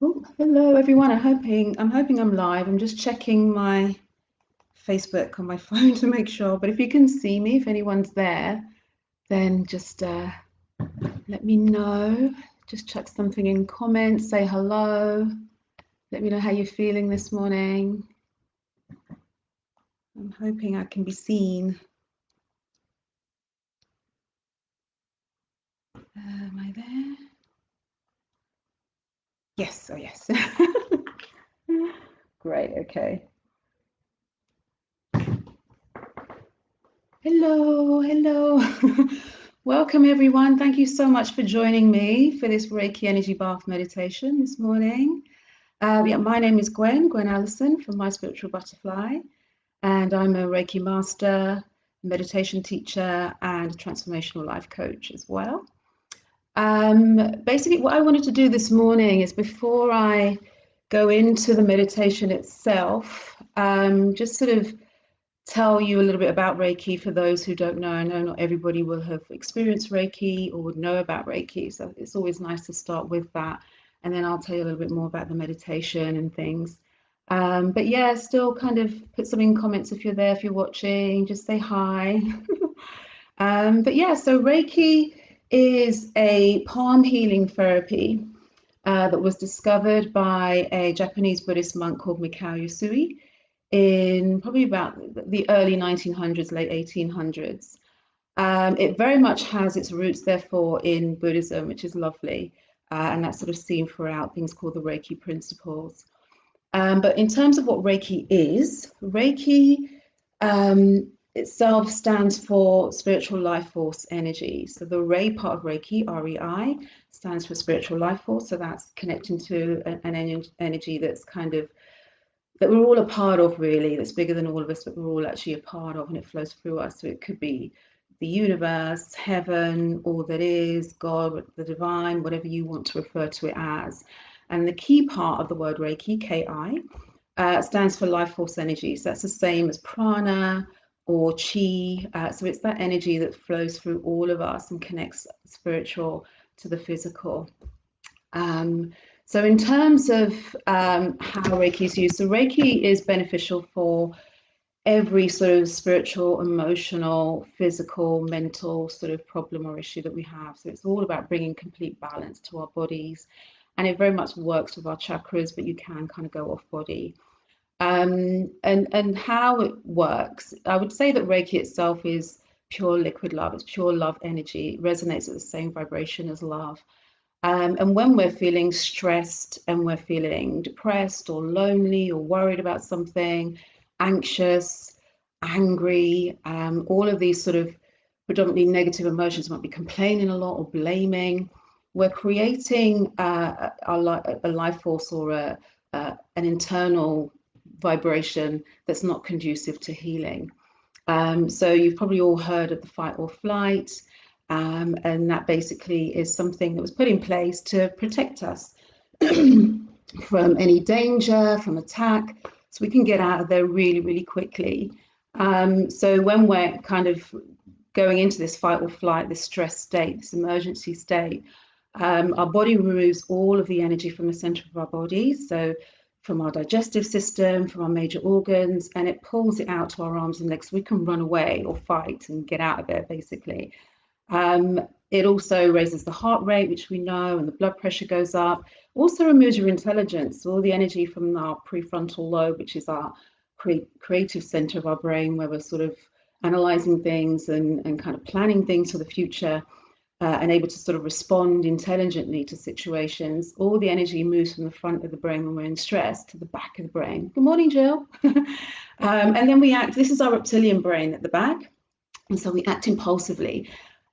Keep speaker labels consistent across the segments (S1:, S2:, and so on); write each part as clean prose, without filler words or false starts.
S1: Oh, hello everyone. I'm hoping I'm live. I'm just checking my Facebook on my phone to make sure. But if you can see me, if anyone's there, then just let me know. Just chuck something in comments, say hello. Let me know how you're feeling this morning. I'm hoping I can be seen. Am I there? Yes, oh yes. Great, okay. Hello, hello. Welcome everyone. Thank you so much for joining me for this Reiki Energy Bath Meditation this morning. My name is Gwen Allison from My Spiritual Butterfly, and I'm a Reiki Master, meditation teacher, and transformational life coach as well. Basically, what I wanted to do this morning is, before I go into the meditation itself, just sort of tell you a little bit about Reiki for those who don't know. I know not everybody will have experienced Reiki or would know about Reiki, so it's always nice to start with that, and then I'll tell you a little bit more about the meditation and things. But yeah, still kind of put some in comments if you're there, if you're watching, just say hi. But yeah, so Reiki is a palm healing therapy that was discovered by a Japanese Buddhist monk called Mikao Usui in probably about the early 1900s, late 1800s. It very much has its roots, therefore, in Buddhism, which is lovely, and that's sort of seen throughout things called the Reiki principles. But in terms of what Reiki is, Reiki itself stands for spiritual life force energy. So the Rei part of Reiki, REI, stands for spiritual life force. So that's connecting to an energy that's kind of, that we're all a part of, really, that's bigger than all of us, but we're all actually a part of, and it flows through us. So it could be the universe, heaven, all that is, God, the divine, whatever you want to refer to it as. And the key part of the word Reiki, Ki, stands for life force energy. So that's the same as prana or chi. So it's that energy that flows through all of us and connects spiritual to the physical. So in terms of how Reiki is used, so Reiki is beneficial for every sort of spiritual, emotional, physical, mental sort of problem or issue that we have. So it's all about bringing complete balance to our bodies, and it very much works with our chakras, but you can kind of go off body. And how it works, I would say that Reiki itself is pure liquid love. It's pure love energy. It resonates at the same vibration as love. And when we're feeling stressed and we're feeling depressed or lonely or worried about something, anxious, angry, all of these sort of predominantly negative emotions, might be complaining a lot or blaming, we're creating a life force or an internal vibration that's not conducive to healing. So you've probably all heard of the fight or flight. And that basically is something that was put in place to protect us from any danger, from attack, so we can get out of there really, really quickly. So when we're kind of going into this fight or flight, this stress state, this emergency state, our body removes all of the energy from the center of our body, so from our digestive system, from our major organs, and it pulls it out to our arms and legs so we can run away or fight and get out of it, basically. It also raises the heart rate, which we know, and the blood pressure goes up. Also removes your intelligence, all the energy from our prefrontal lobe, which is our creative center of our brain, where we're sort of analyzing things and kind of planning things for the future, and able to sort of respond intelligently to situations. All the energy moves from the front of the brain when we're in stress to the back of the brain. Good morning, Jill. And then we act, this is our reptilian brain at the back, and so we act impulsively.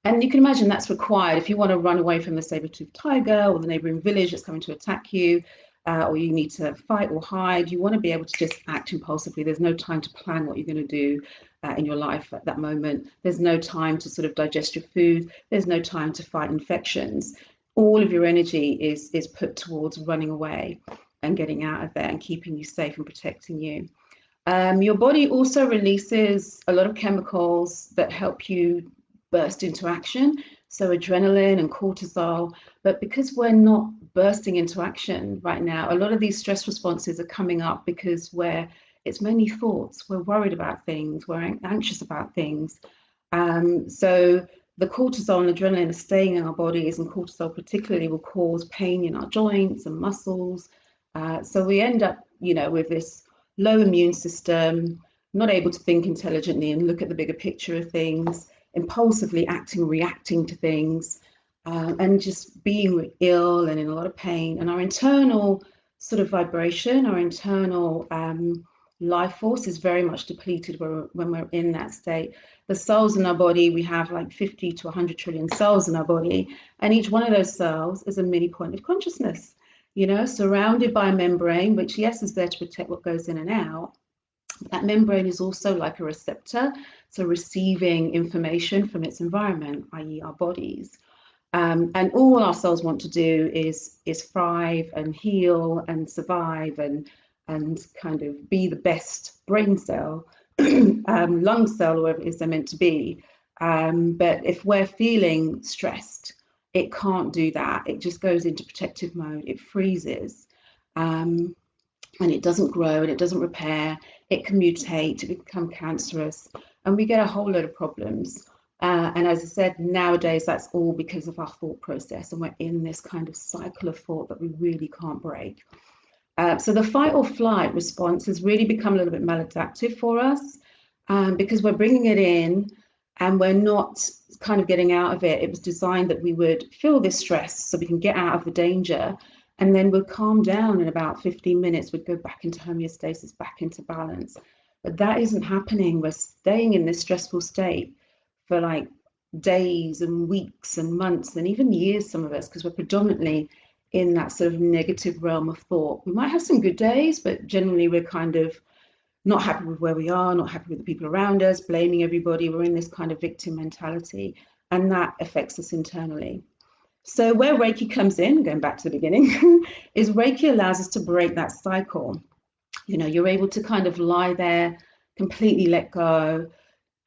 S1: And you can imagine that's required if you want to run away from the saber-toothed tiger or the neighboring village that's coming to attack you, or you need to fight or hide. You want to be able to just act impulsively. There's no time to plan what you're going to do in your life at that moment. There's no time to sort of digest your food. There's no time to fight infections. All of your energy is put towards running away and getting out of there and keeping you safe and protecting you. Your body also releases a lot of chemicals that help you burst into action. So adrenaline and cortisol, but because we're not bursting into action right now, a lot of these stress responses are coming up because it's mainly thoughts. We're worried about things, we're anxious about things. So the cortisol and adrenaline are staying in our bodies, and cortisol particularly will cause pain in our joints and muscles. So we end up, with this low immune system, not able to think intelligently and look at the bigger picture of things, impulsively acting, reacting to things, and just being ill and in a lot of pain. And our internal sort of vibration, our internal life force is very much depleted when we're in that state. The cells in our body, we have like 50 to 100 trillion cells in our body, and each one of those cells is a mini point of consciousness, surrounded by a membrane, which, yes, is there to protect what goes in and out. That membrane is also like a receptor, so receiving information from its environment, i.e. our bodies. And all our cells want to do is thrive and heal and survive and kind of be the best brain cell, lung cell, or whatever it is they're meant to be. But if we're feeling stressed, it can't do that. It just goes into protective mode. It freezes. And it doesn't grow and it doesn't repair. It can mutate, it can become cancerous, and we get a whole load of problems. And as I said, nowadays, that's all because of our thought process, and we're in this kind of cycle of thought that we really can't break. So the fight or flight response has really become a little bit maladaptive for us, because we're bringing it in and we're not kind of getting out of it. It was designed that we would feel this stress so we can get out of the danger, and then we'll calm down in about 15 minutes. We'd go back into homeostasis, back into balance. But that isn't happening. We're staying in this stressful state for like days and weeks and months and even years, some of us, because we're predominantly in that sort of negative realm of thought. We might have some good days, but generally we're kind of not happy with where we are, not happy with the people around us, blaming everybody. We're in this kind of victim mentality, and that affects us internally. So where Reiki comes in, going back to the beginning, is Reiki allows us to break that cycle. You're able to kind of lie there, completely let go,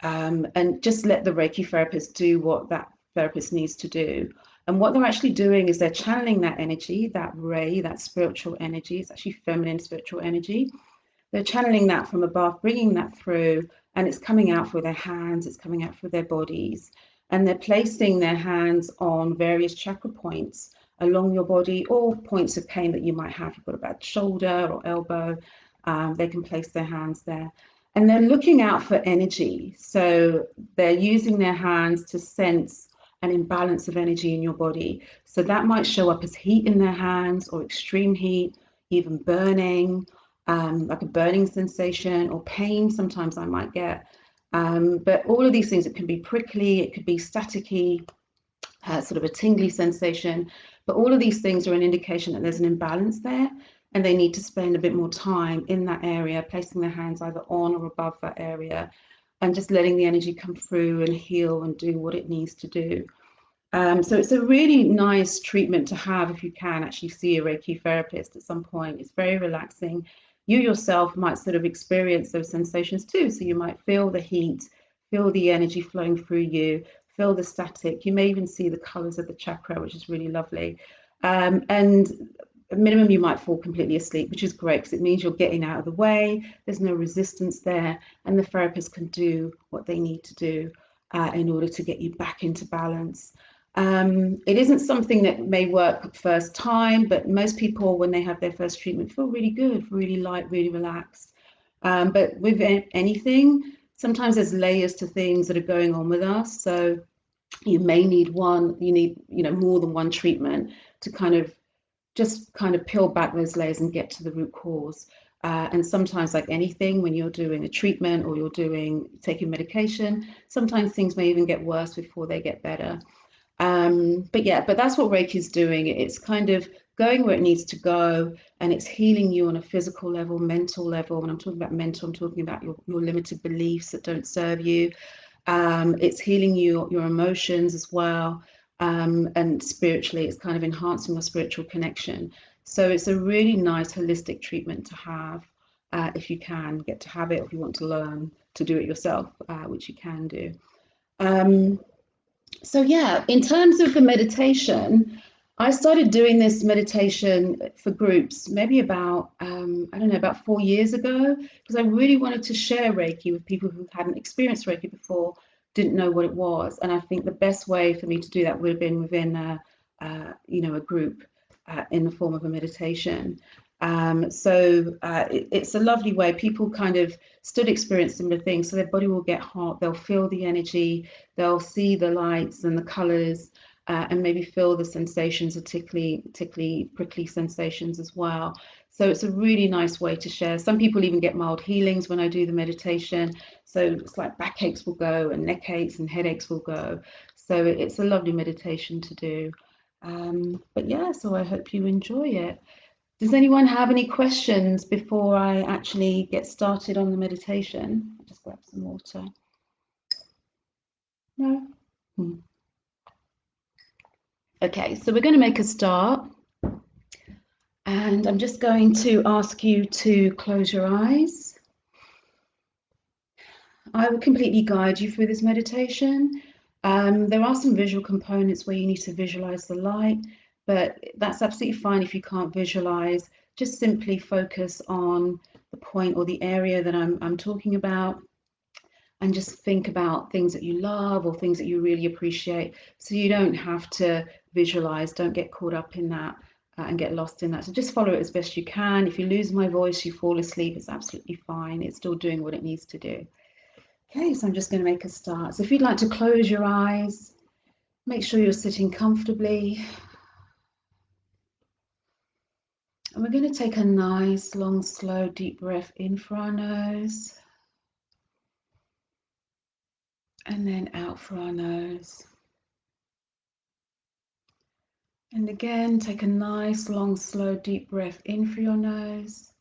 S1: and just let the Reiki therapist do what that therapist needs to do. And what they're actually doing is they're channeling that energy, that ray, that spiritual energy. It's actually feminine spiritual energy. They're channeling that from above, bringing that through, and it's coming out through their hands, it's coming out through their bodies. And they're placing their hands on various chakra points along your body, or points of pain that you might have. You've got a bad shoulder or elbow, they can place their hands there. And they're looking out for energy. So they're using their hands to sense an imbalance of energy in your body. So that might show up as heat in their hands, or extreme heat, even burning, like a burning sensation, or pain sometimes I might get. But all of these things, it can be prickly, it could be staticky, sort of a tingly sensation. But all of these things are an indication that there's an imbalance there, and they need to spend a bit more time in that area, placing their hands either on or above that area, and just letting the energy come through and heal and do what it needs to do. So it's a really nice treatment to have if you can actually see a Reiki therapist at some point. It's very relaxing. You yourself might sort of experience those sensations too. So you might feel the heat, feel the energy flowing through you, feel the static. You may even see the colors of the chakra, which is really lovely. And at minimum, you might fall completely asleep, which is great because it means you're getting out of the way. There's no resistance there, and the therapist can do what they need to do in order to get you back into balance. It isn't something that may work first time, but most people, when they have their first treatment, feel really good, really light, really relaxed. But with anything, sometimes there's layers to things that are going on with us. So you may need more than one treatment to kind of peel back those layers and get to the root cause. And sometimes, like anything, when you're doing a treatment or you're taking medication, sometimes things may even get worse before they get better. But that's what Reiki is doing. It's kind of going where it needs to go, and it's healing you on a physical level, mental level. When I'm talking about mental, I'm talking about your limited beliefs that don't serve you. It's healing your emotions as well. And spiritually, it's kind of enhancing your spiritual connection. So it's a really nice holistic treatment to have, if you can get to have it, or if you want to learn to do it yourself, which you can do. So yeah, in terms of the meditation, I started doing this meditation for groups maybe about I don't know, about 4 years ago, because I really wanted to share Reiki with people who hadn't experienced Reiki before, didn't know what it was, and I think the best way for me to do that would have been within a group in the form of a meditation. It's a lovely way. People kind of stood experience similar things, so their body will get hot, they'll feel the energy, they'll see the lights and the colors, and maybe feel the sensations, particularly prickly sensations as well. So it's a really nice way to share. Some people even get mild healings when I do the meditation. So it's like backaches will go and neck aches and headaches will go. So it's a lovely meditation to do. But yeah, so I hope you enjoy it. Does anyone have any questions before I actually get started on the meditation? I'll just grab some water. No? Okay, so we're going to make a start, and I'm just going to ask you to close your eyes. I will completely guide you through this meditation. There are some visual components where you need to visualize the light, but that's absolutely fine if you can't visualize. Just simply focus on the point or the area that I'm talking about, and just think about things that you love or things that you really appreciate. So you don't have to visualize, don't get caught up in that and get lost in that. So just follow it as best you can. If you lose my voice, you fall asleep, it's absolutely fine. It's still doing what it needs to do. Okay, so I'm just going to make a start. So if you'd like to close your eyes, make sure you're sitting comfortably. And we're going to take a nice, long, slow, deep breath in for our nose. And then out for our nose. And again, take a nice, long, slow, deep breath in for your nose.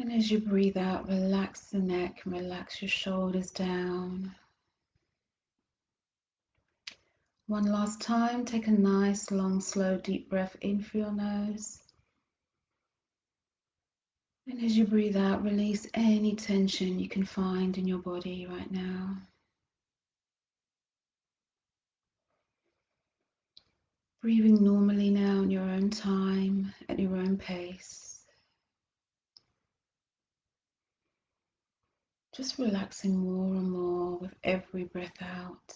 S1: And as you breathe out, relax the neck and relax your shoulders down. One last time, take a nice, long, slow, deep breath in for your nose. And as you breathe out, release any tension you can find in your body right now. Breathing normally now in your own time, at your own pace. Just relaxing more and more with every breath out.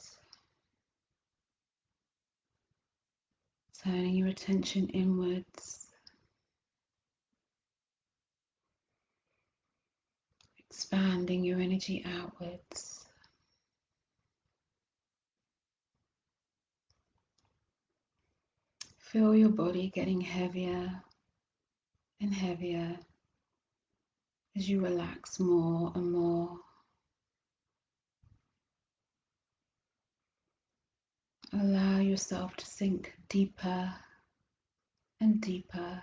S1: Turning your attention inwards. Expanding your energy outwards. Feel your body getting heavier and heavier as you relax more and more. Allow yourself to sink deeper and deeper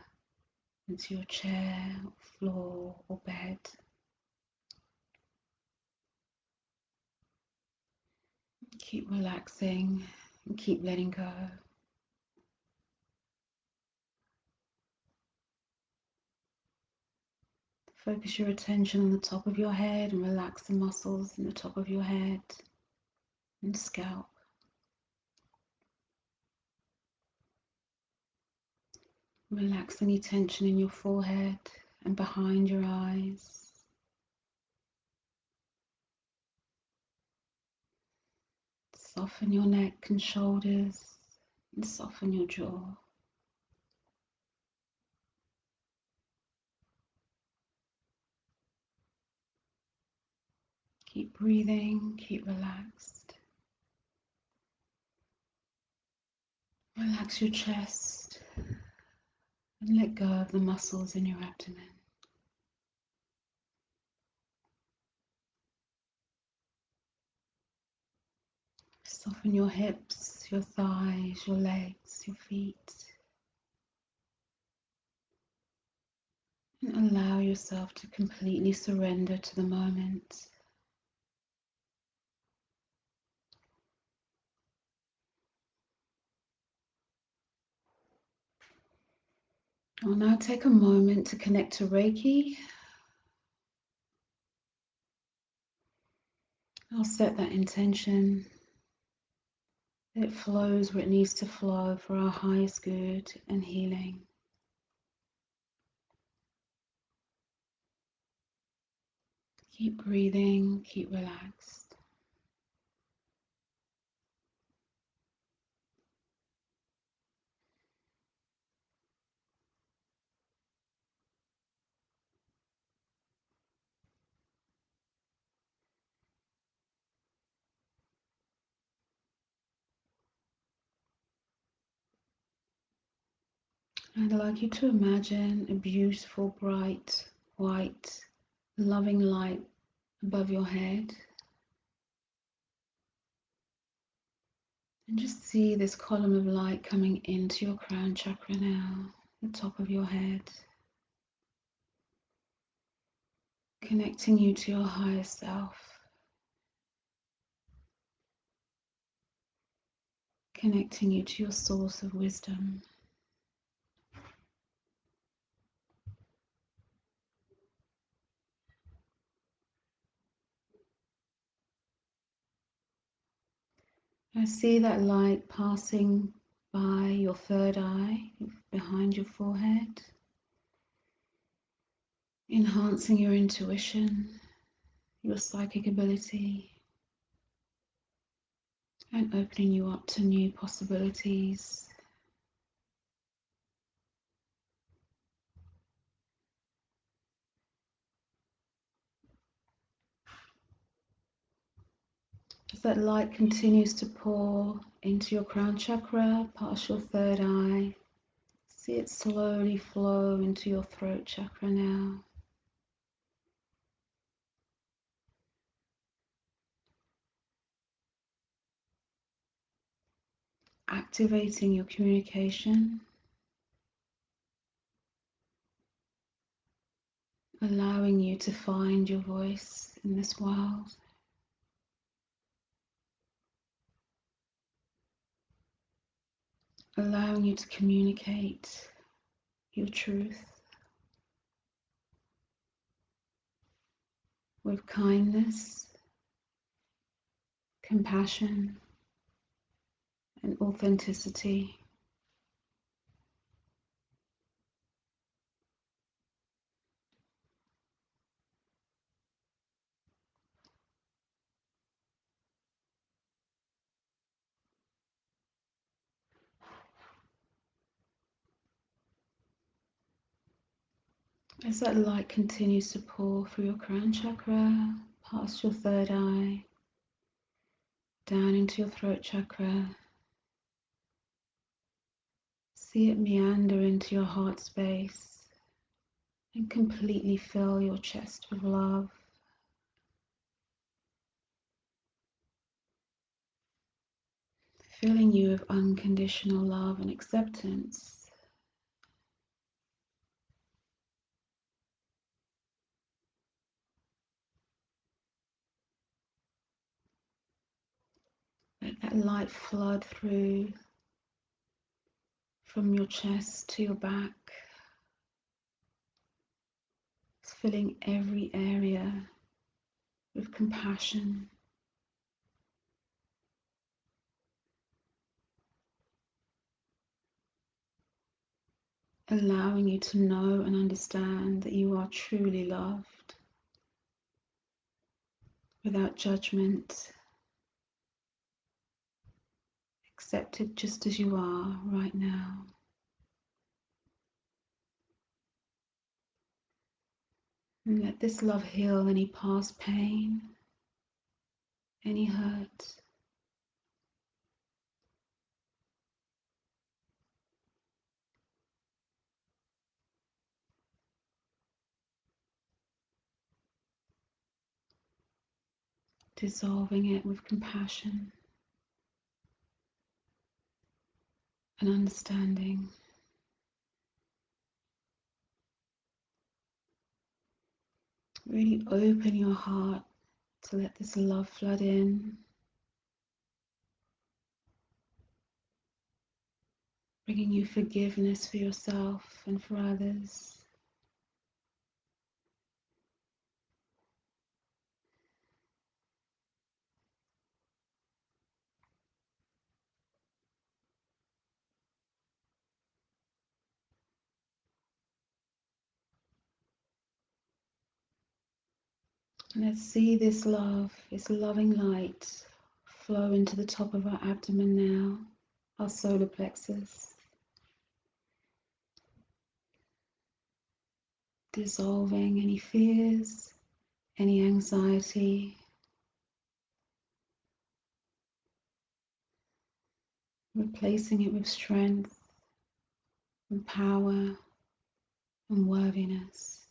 S1: into your chair, or floor, or bed. Keep relaxing and keep letting go. Focus your attention on the top of your head and relax the muscles in the top of your head and scalp. Relax any tension in your forehead and behind your eyes. Soften your neck and shoulders and soften your jaw. Keep breathing, keep relaxed. Relax your chest and let go of the muscles in your abdomen. Soften your hips, your thighs, your legs, your feet. And allow yourself to completely surrender to the moment. I'll now take a moment to connect to Reiki. I'll set that intention that it flows where it needs to flow for our highest good and healing. Keep breathing, keep relaxed. And I'd like you to imagine a beautiful, bright, white, loving light above your head. And just see this column of light coming into your crown chakra now, the top of your head, connecting you to your higher self, connecting you to your source of wisdom. I see that light passing by your third eye, behind your forehead, enhancing your intuition, your psychic ability, and opening you up to new possibilities. As that light continues to pour into your crown chakra, past your third eye, see it slowly flow into your throat chakra now. Activating your communication, allowing you to find your voice in this world. Allowing you to communicate your truth with kindness, compassion, and authenticity. As that light continues to pour through your crown chakra, past your third eye, down into your throat chakra, see it meander into your heart space and completely fill your chest with love. Filling you with unconditional love and acceptance. Let that light flood through from your chest to your back, filling every area with compassion. Allowing you to know and understand that you are truly loved, without judgment, accepted just as you are right now. And let this love heal any past pain, any hurt. Dissolving it with compassion and understanding. Really open your heart to let this love flood in, bringing you forgiveness for yourself and for others. Let's see this love, this loving light flow into the top of our abdomen now, our solar plexus, dissolving any fears, any anxiety, replacing it with strength and power and worthiness.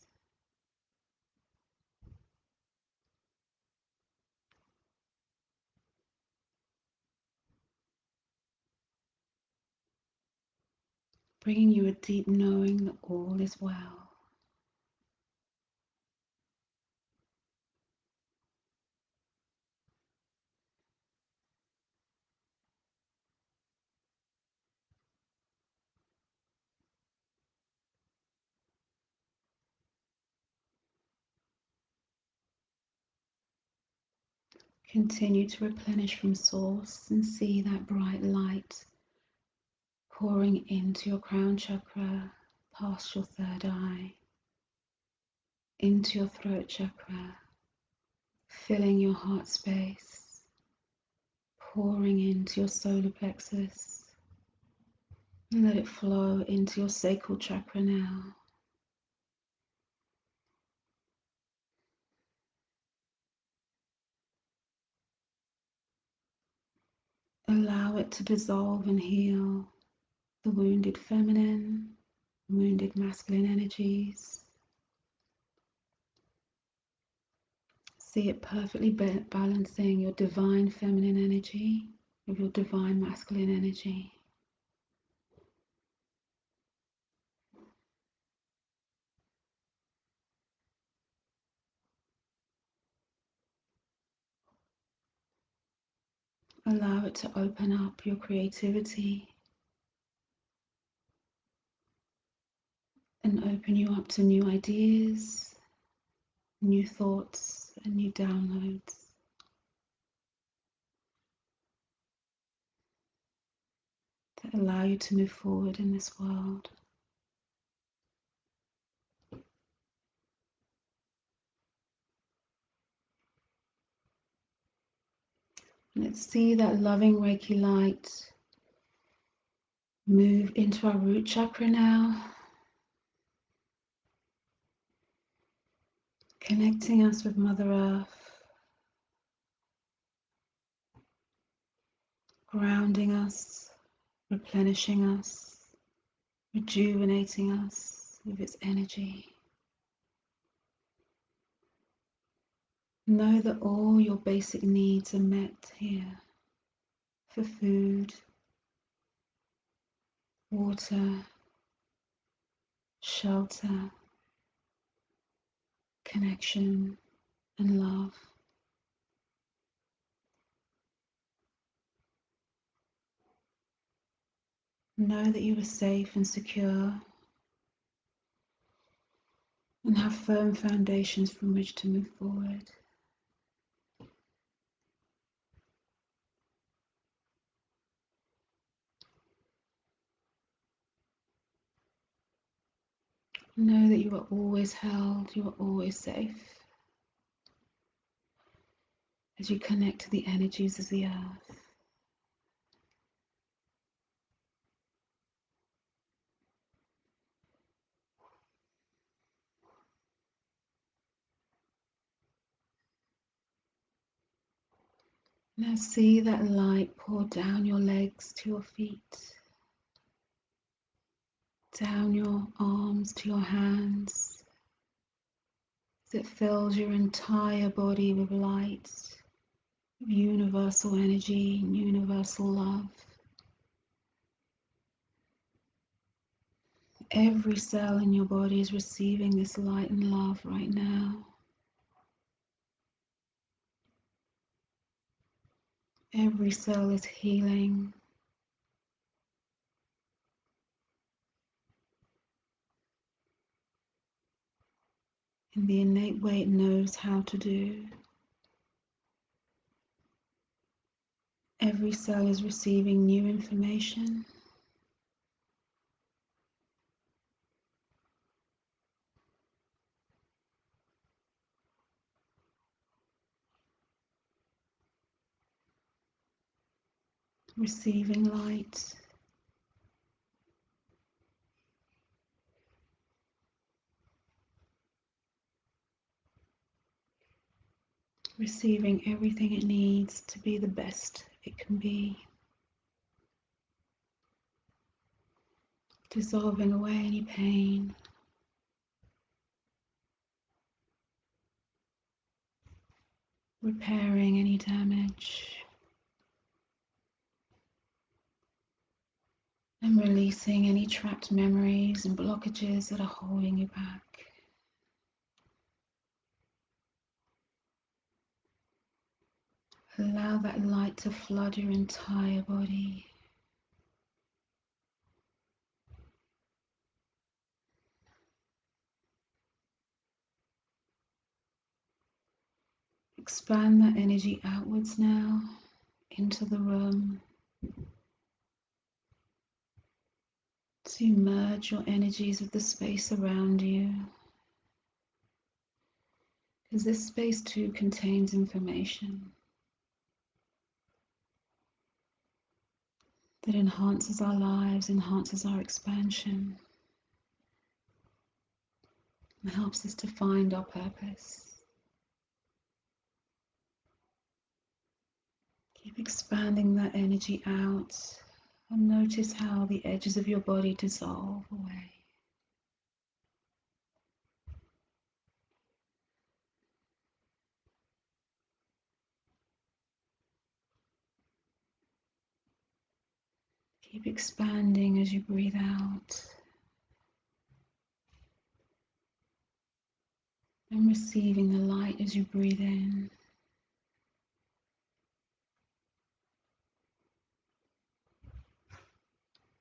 S1: Bringing you a deep knowing that all is well. Continue to replenish from source and see that bright light pouring into your crown chakra, past your third eye, into your throat chakra, filling your heart space, pouring into your solar plexus, and let it flow into your sacral chakra now. Allow it to dissolve and heal the wounded feminine, wounded masculine energies. See it perfectly balancing your divine feminine energy with your divine masculine energy. Allow it to open up your creativity and open you up to new ideas, new thoughts, and new downloads that allow you to move forward in this world. Let's see that loving Reiki light move into our root chakra now, connecting us with Mother Earth, grounding us, replenishing us, rejuvenating us with its energy. Know that all your basic needs are met here for food, water, shelter, connection, and love. Know that you are safe and secure and have firm foundations from which to move forward. Know that you are always held, you are always safe as you connect to the energies of the earth. Now see that light pour down your legs to your feet, down your arms to your hands, as it fills your entire body with light, universal energy, universal love. Every cell in your body is receiving this light and love right now. Every cell is healing. In the innate way it knows how to do. Every cell is receiving new information. receiving light, receiving everything it needs to be the best it can be, dissolving away any pain, repairing any damage, and releasing any trapped memories and blockages that are holding you back. Allow that light to flood your entire body. Expand that energy outwards now into the room to merge your energies with the space around you, because this space too contains information that enhances our lives, enhances our expansion, and helps us to find our purpose. Keep expanding that energy out and notice how the edges of your body dissolve away. Keep expanding as you breathe out and receiving the light as you breathe in.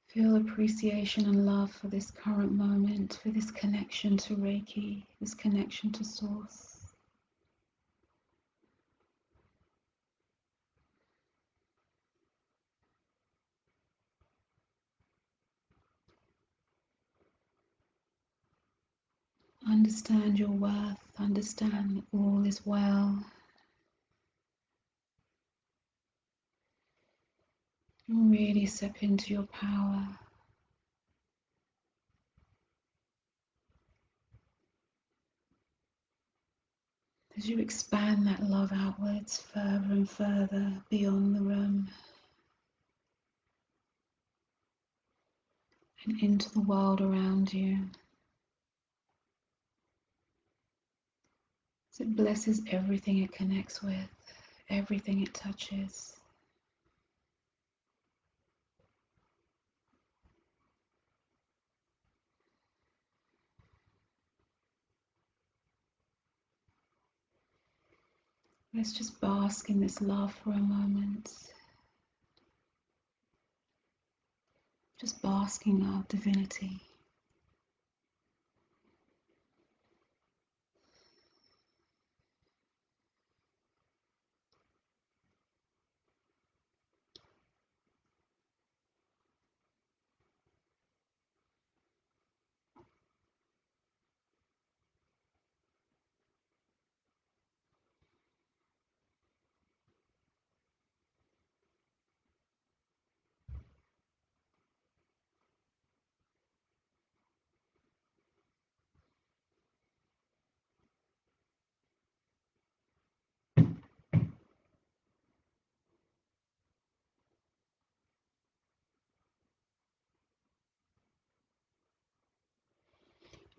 S1: Feel appreciation and love for this current moment, for this connection to Reiki, this connection to Source. Understand your worth, understand that all is well. And really step into your power. As you expand that love outwards further and further beyond the room and into the world around you. As it blesses everything it connects with, everything it touches. Let's just bask in this love for a moment. Just basking in our divinity.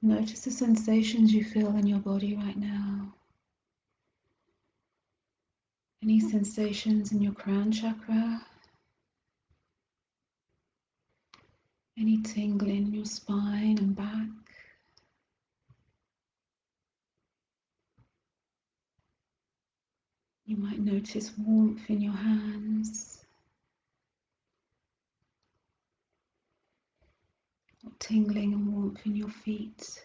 S1: Notice the sensations you feel in your body right now. Any sensations in your crown chakra? Any tingling in your spine and back? You might notice warmth in your hands, or tingling and warmth in your feet.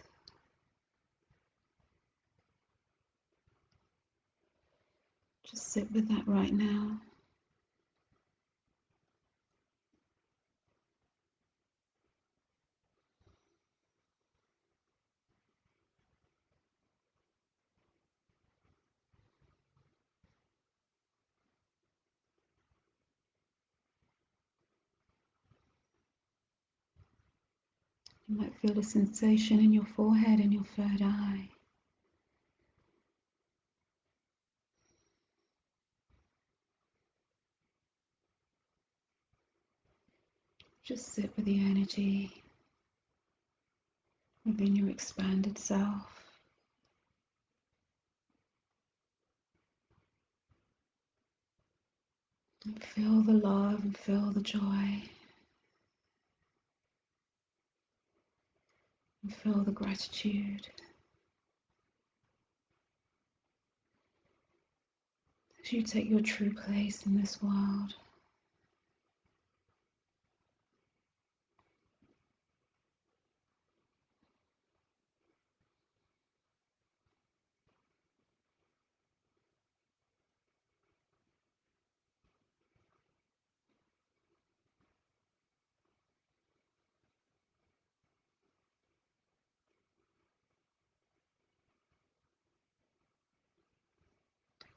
S1: Just sit with that right now. You might feel a sensation in your forehead and your third eye. Just sit with the energy within your expanded self. And feel the love and feel the joy. And feel the gratitude. As you take your true place in this world.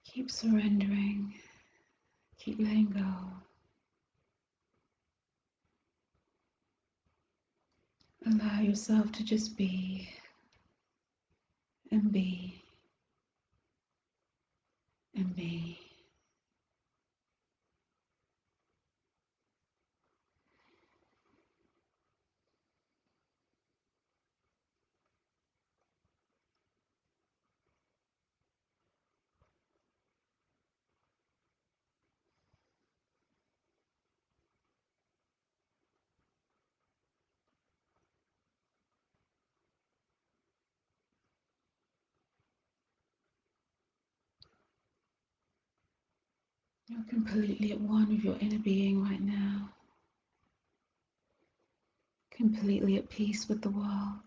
S1: Keep surrendering. Keep letting go. Allow yourself to just be and be and be. You're completely at one with your inner being right now. Completely at peace with the world.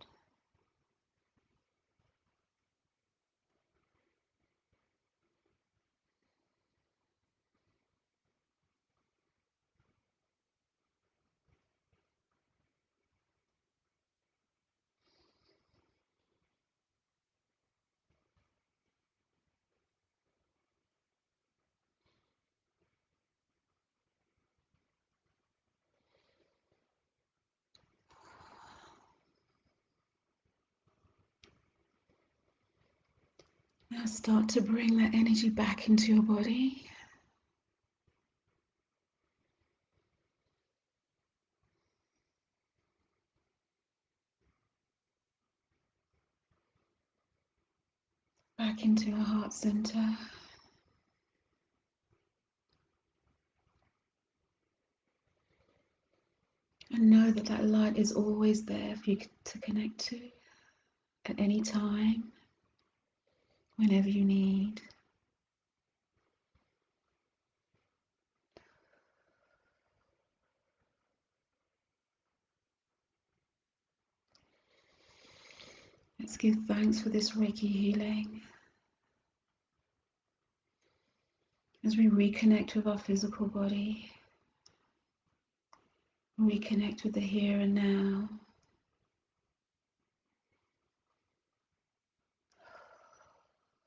S1: Now start to bring that energy back into your body. Back into your heart center. And know that that light is always there for you to connect to at any time, whenever you need. Let's give thanks for this Reiki healing. As we reconnect with our physical body, reconnect with the here and now.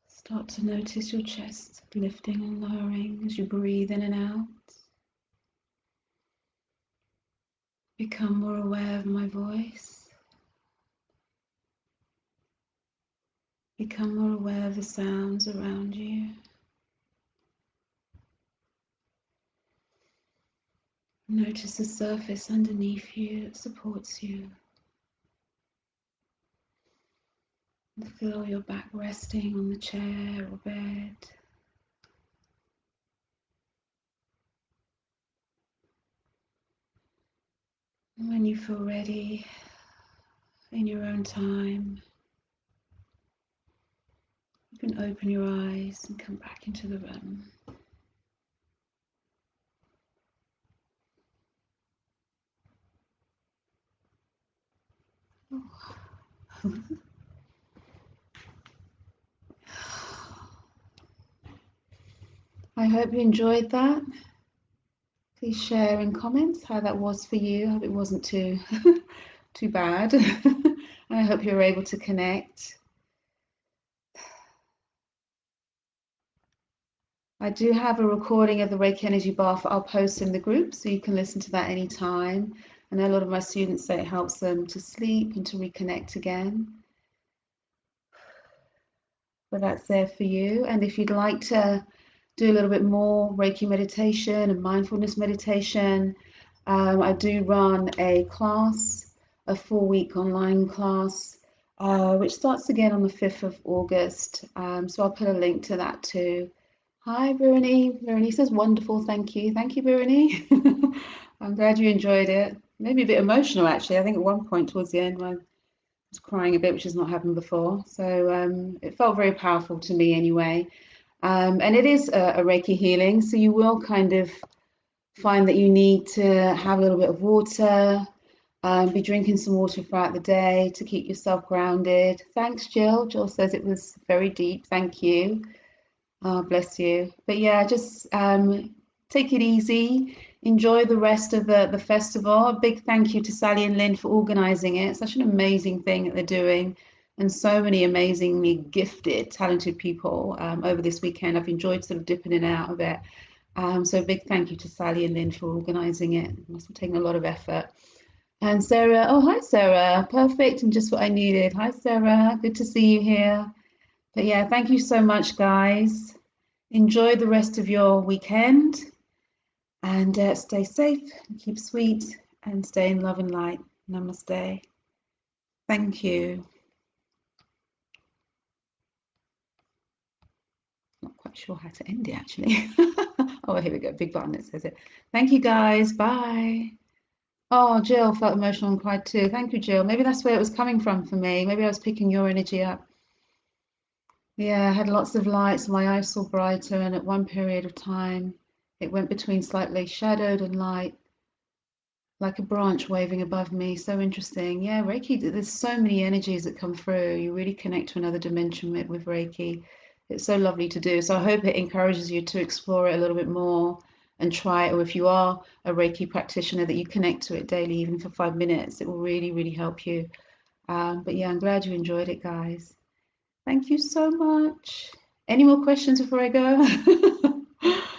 S1: Start to notice your chest lifting and lowering as you breathe in and out. Become more aware of my voice. Become more aware of the sounds around you. Notice the surface underneath you that supports you. And feel your back resting on the chair or bed. And when you feel ready, in your own time, you can open your eyes and come back into the room. Oh. I hope you enjoyed that. Please share in comments how that was for you. I hope it wasn't too bad. And I hope you're able to connect. I do have a recording of the Reiki Energy Bath I'll post in the group, so you can listen to that anytime. I know a lot of my students say it helps them to sleep and to reconnect again. But that's there for you. And if you'd like to do a little bit more Reiki meditation and mindfulness meditation, I do run a class, a 4-week online class, which starts again on the 5th of August. So I'll put a link to that too. Hi, Vernie. Vernie says wonderful. Thank you. Thank you, Vernie. I'm glad you enjoyed it. Maybe a bit emotional, actually. I think at one point towards the end, I was crying a bit, which has not happened before. So it felt very powerful to me anyway. And it is a Reiki healing. So you will kind of find that you need to have a little bit of water, be drinking some water throughout the day to keep yourself grounded. Thanks, Jill. Jill says it was very deep. Thank you. Oh, bless you. But yeah, just take it easy. Enjoy the rest of the festival. A big thank you to Sally and Lynn for organising it. Such an amazing thing that they're doing. And so many amazingly gifted, talented people over this weekend. I've enjoyed sort of dipping in and out of it. So a big thank you to Sally and Lynn for organising it. It must have taken a lot of effort. And Sarah, oh, hi, Sarah. Perfect and just what I needed. Hi, Sarah. Good to see you here. But yeah, thank you so much, guys. Enjoy the rest of your weekend and stay safe, keep sweet, and stay in love and light. Namaste. Thank you. Not quite sure how to end it, actually. Oh, here we go. Big button that says it. Thank you, guys. Bye. Oh, Jill felt emotional and cried too. Thank you, Jill. Maybe that's where it was coming from for me. Maybe I was picking your energy up. Yeah, I had lots of lights. My eyes saw brighter, and at one period of time, it went between slightly shadowed and light, like a branch waving above me. So interesting. Yeah, Reiki, there's so many energies that come through. You really connect to another dimension with Reiki. It's so lovely to do. So I hope it encourages you to explore it a little bit more and try it. Or if you are a Reiki practitioner, that you connect to it daily, even for 5 minutes. It will really, really help you. But yeah, I'm glad you enjoyed it, guys. Thank you so much. Any more questions before I go?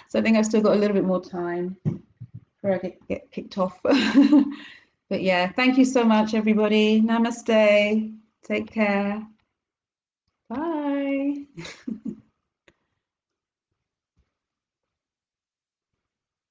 S1: So I think I've still got a little bit more time before I get kicked off. But yeah, thank you so much, everybody. Namaste. Take care. Bye.